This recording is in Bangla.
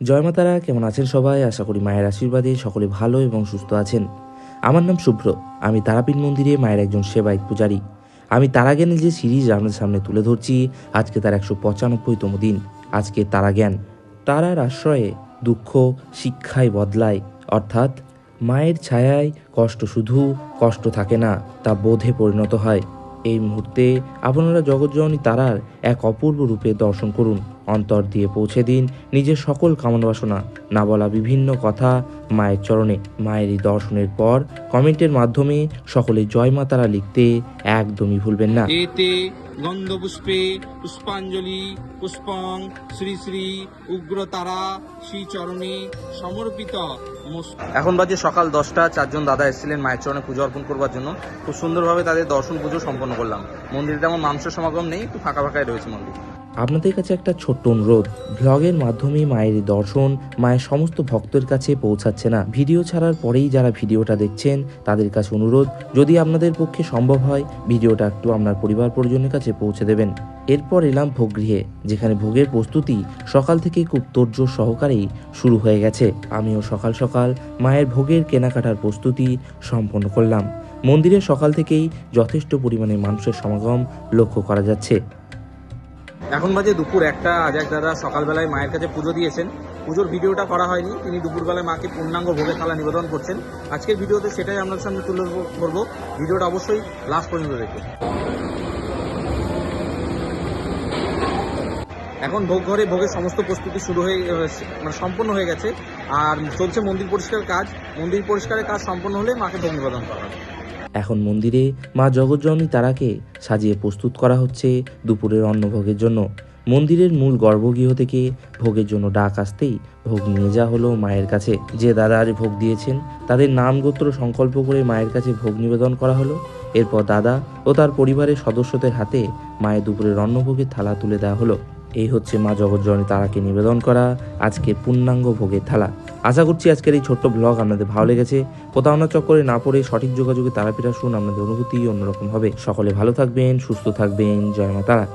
জয় মা তারা, কেমন আছেন সবাই? আশা করি মায়ের আশীর্বাদে সকলে ভালো এবং সুস্থ আছেন। আমার নাম শুভ্র, আমি তারাপীঠ মন্দিরে মায়ের একজন সেবায়িত পূজারী। আমি তারাজ্ঞানের যে সিরিজ আপনাদের সামনে তুলে ধরছি, আজকে তার 195তম দিন। আজকে তারাজ্ঞান। তারার আশ্রয়ে দুঃখ শিক্ষায় বদলায়, অর্থাৎ মায়ের ছায়ায় কষ্ট শুধু কষ্ট থাকে না, তা বোধে পরিণত হয়। এই মুহূর্তে আপনারা জগৎজননী তারার এক অপূর্ব রূপে দর্শন করুন। অন্তর দিয়ে পৌঁছে দিন নিজের সকল কামনা বাসনা, না বলা বিভিন্ন কথা মায়ের চরণে। মায়ের এই দর্শনের পর কমেন্টের মাধ্যমে সকলে জয় মা তারা লিখতে একদমই ভুলবেন না। এতে গন্ধপুষ্পে পুষ্পাঞ্জলি পুষ্পং শ্রী শ্রী উগ্র তারা শ্রী চরণে সমর্পিত। এখন বাজে সকাল 10টা। 4জন দাদা এসেছিলেন মায়ের চরণে পুজো অর্পণ করবার জন্য। খুব সুন্দরভাবে তাদের দর্শন পুজো সম্পন্ন করলাম। মন্দিরে তেমন মানুষের সমাগম নেই, একটু ফাঁকা ফাঁকাই রয়েছে মন্দির। আপনাদের কাছে একটা ছোট্ট অনুরোধ, ব্লগের মাধ্যমে মায়ের দর্শন মায়ের সমস্ত ভক্তের কাছে পৌঁছাচ্ছে না। ভিডিও ছাড়ার পরেই যারা ভিডিওটা দেখছেন তাদের কাছে অনুরোধ, যদি আপনাদের পক্ষে সম্ভব হয় ভিডিওটা একটু আপনার পরিবার পরিজনের কাছে পৌঁছে দেবেন। এরপর এলাম ভোগগৃহে, যেখানে ভোগের প্রস্তুতি সকাল থেকেই খুব তোড়জোড় সহকারেই শুরু হয়ে গেছে। আমিও সকাল সকাল মায়ের ভোগের কেনাকাটার প্রস্তুতি সম্পন্ন করলাম। মন্দিরে সকাল থেকেই যথেষ্ট পরিমাণে মানুষের সমাগম লক্ষ্য করা যাচ্ছে। এখন বাজে দুপুর 1টা। আজ এক দাদা সকালবেলায় মায়ের কাছে পুজো দিয়েছেন। পুজোর ভিডিওটা করা হয়নি, তিনি দুপুরবেলায় মাকে পূর্ণাঙ্গ ভোগের থালা নিবেদন করছেন। আজকের ভিডিওতে সেটাই আপনাদের সামনে তুলে ধরবো। ভিডিওটা অবশ্যই লাস্ট পর্যন্ত দেখুন। এখন ভোগ ঘরে ভোগের সমস্ত প্রস্তুতি শুরু হয়ে সম্পন্ন হয়ে গেছে, আর চলছে মন্দির পরিষ্কারের কাজ। মন্দির পরিষ্কারের কাজ সম্পন্ন হলে মাকে ভোগ নিবেদন করা হবে। এখন মন্দিরে মা জগৎজননী তারাকে সাজিয়ে প্রস্তুত করা হচ্ছে দুপুরের অন্নভোগের জন্য। মন্দিরের মূল গর্ভগৃহ থেকে ভোগের জন্য ডাক আসতেই ভোগ নিয়ে যাওয়া হলো মায়ের কাছে। যে দাদা আজ ভোগ দিয়েছেন তাদের নাম গোত্র সংকল্প করে মায়ের কাছে ভোগ নিবেদন করা হলো। এরপর দাদা ও তার পরিবারের সদস্যদের হাতে মায়ের দুপুরের অন্নভোগের থালা তুলে দেওয়া হলো। এই হচ্ছে মা জগৎজননী তারাকে নিবেদন করা আজকে পূর্ণাঙ্গ ভোগের থালা। আশা করছি আজকের এই ছোট্ট ব্লগ আপনাদের ভালো লেগেছে। প্রতারণা চক্করে না পড়ে সঠিক যোগাযোগে তারাপীঠ আসুন, আপনাদের অনুভূতি অন্যরকম হবে। সকলে ভালো থাকবেন, সুস্থ থাকবেন। জয় মা তারা।